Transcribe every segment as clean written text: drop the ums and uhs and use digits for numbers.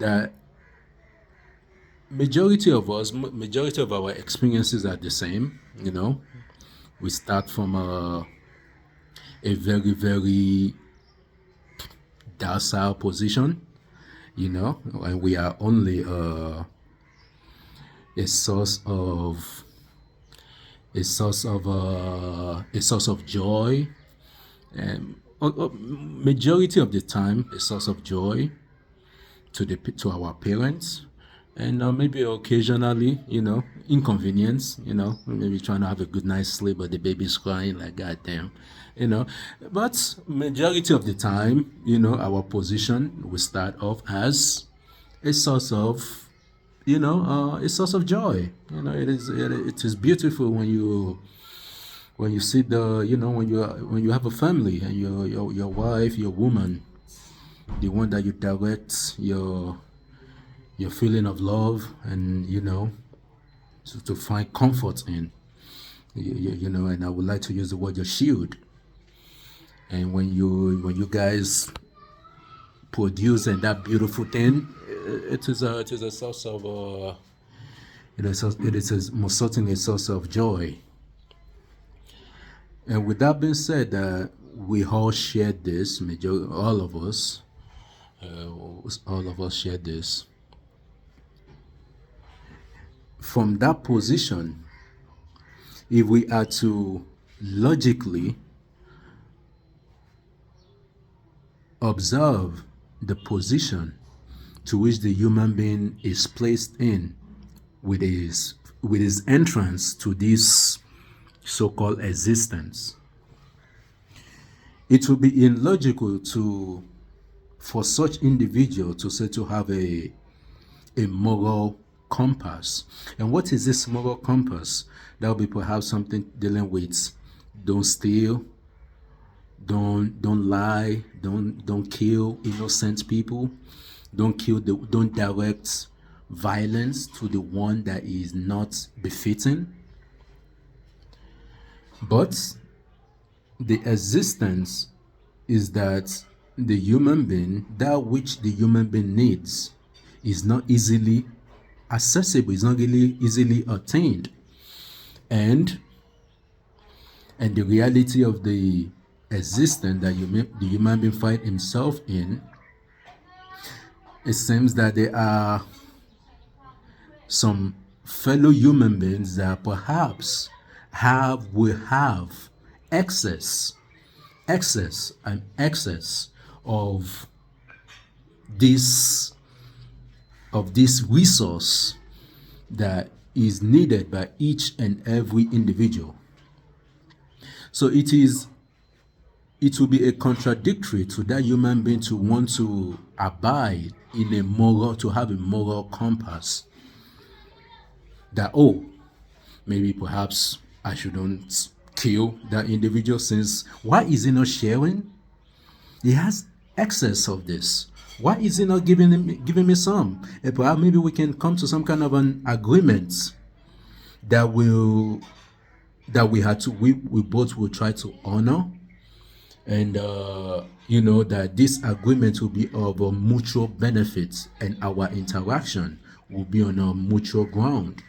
that majority of our experiences are the same. We start from a very, very docile position, and we are only a source of a source of joy, and majority of the time a source of joy to our parents, and maybe occasionally, inconvenience. Maybe trying to have a good night's sleep, but the baby's crying like goddamn. You know, but majority of the time, our position will start off as a source of, a source of joy. It is beautiful when you see when you have a family and your wife, your woman, the one that you direct your feeling of love, and to find comfort in. And I would like to use the word your shield. And when you guys produce and that beautiful thing, it is a source of it is most certainly a source of joy. And with that being said, we all share this. All of us share this. From that position, if we are to logically observe the position to which the human being is placed in with his entrance to this so-called existence, it would be illogical for such individual to say to have a moral compass. And what is this moral compass? That would be perhaps something dealing with don't steal, don't lie, don't kill innocent people, don't direct violence to the one that is not befitting. But the existence is that the human being, that which the human being needs, is not easily accessible, is not really easily attained. And the reality of the existence that the human being finds himself in, it seems that there are some fellow human beings that perhaps will have excess of this resource that is needed by each and every individual. So it will be a contradictory to that human being to want to abide in to have a moral compass that, maybe perhaps I shouldn't kill that individual, since why is he not sharing? He has excess of this. Why is he not giving me some? And perhaps maybe we can come to some kind of an agreement that we both will try to honor, and that this agreement will be of a mutual benefit, and our interaction will be on a mutual ground.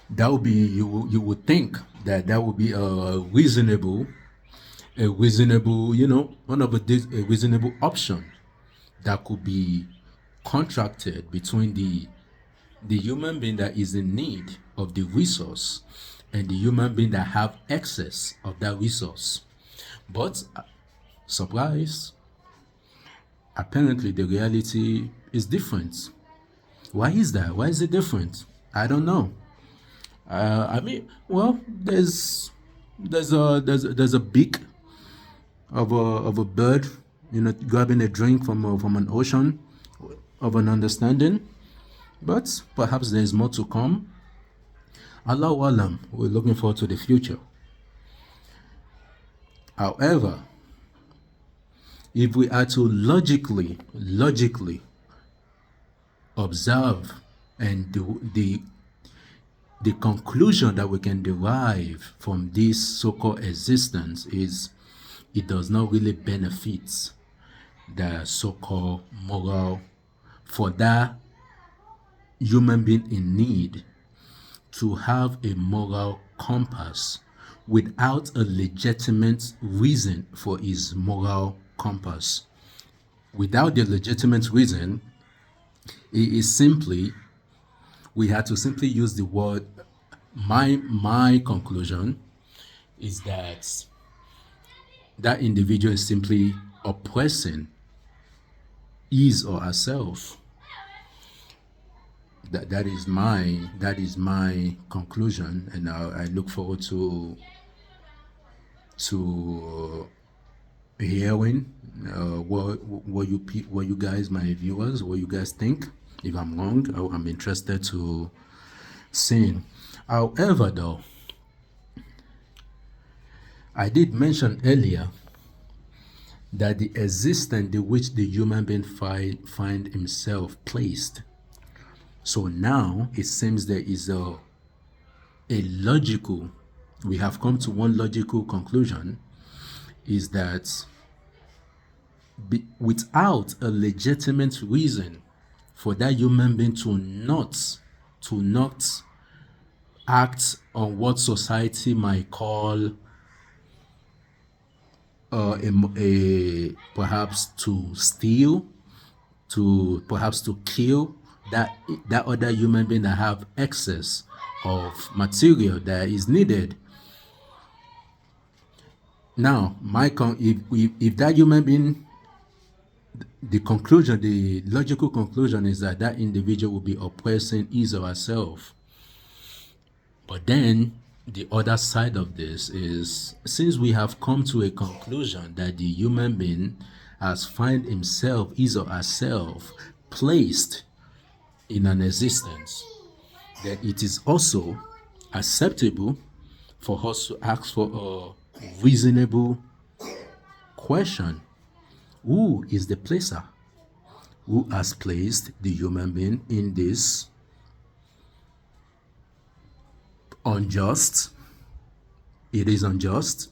That would be, you would think that would be a reasonable, a reasonable option that could be contracted between the human being that is in need of the resource and the human being that have excess of that resource. But surprise, apparently the reality is different. Why is that? Why is it different? I don't know. There's a beak of a bird, grabbing a drink from an ocean of an understanding, but perhaps there is more to come. Allahu Alam, we're looking forward to the future. However, if we are to logically observe, and the conclusion that we can derive from this so-called existence is it does not really benefit the so-called moral, for that human being in need to have a moral compass without a legitimate reason for his moral compass. Without the legitimate reason, it is simply, we had to simply use the word, my conclusion is that that individual is simply oppressing his or herself. That is my conclusion, and I look forward to hearing what you guys, my viewers, what you guys think. If I'm wrong, I'm interested to see. However, though, I did mention earlier that the existence in which the human being find himself placed. So now it seems there is a logical, we have come to one logical conclusion, is that without a legitimate reason for that human being to not act on what society might call perhaps to steal, perhaps to kill that other human being that have excess of material that is needed. Now, if that human being, the logical conclusion is that that individual will be oppressing his or herself. But then the other side of this is, since we have come to a conclusion that the human being has find himself, his or herself, placed in an existence, then it is also acceptable for us to ask for a reasonable question. Who is the placer? Who has placed the human being in this unjust existence?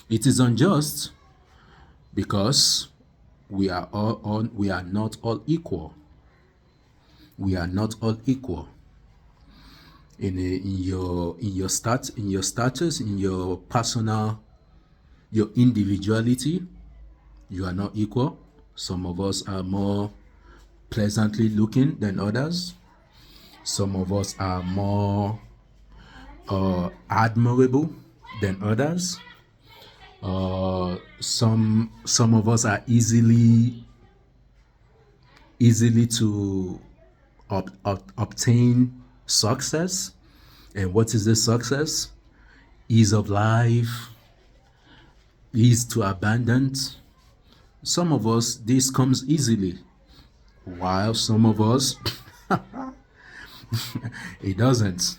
It is unjust because we are not all equal. We are not all equal. In your status, in your personal, your individuality, you are not equal. Some of us are more pleasantly looking than others. Some of us are more admirable than others. Some of us are easily to obtain success. And what is this success? Ease of life, ease to abundance. Some of us, this comes easily, while some of us, it doesn't.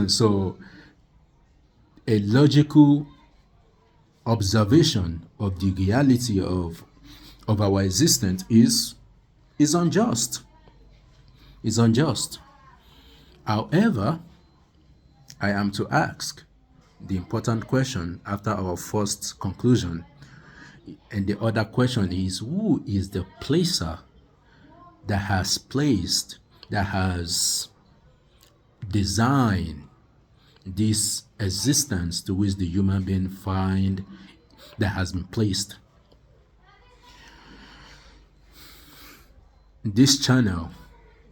So a logical observation of the reality of our existence is unjust. It's unjust. However, I am to ask the important question after our first conclusion, and the other question is, who is the placer that has placed, that has designed this existence to which the human being find that has been placed? This channel,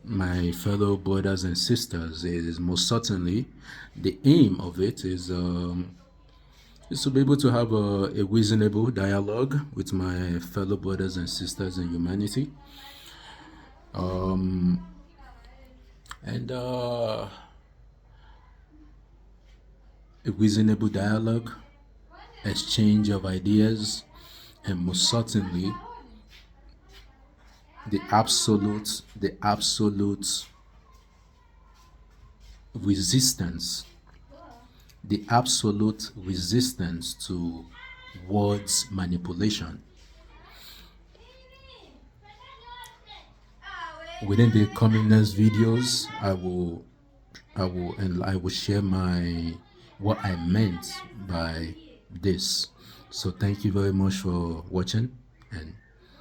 my fellow brothers and sisters, is most certainly, the aim of it is to be able to have a reasonable dialogue with my fellow brothers and sisters in humanity, and a reasonable dialogue, exchange of ideas, and most certainly the absolute resistance to words manipulation. Within the coming next videos, I will share what I meant by this. So thank you very much for watching.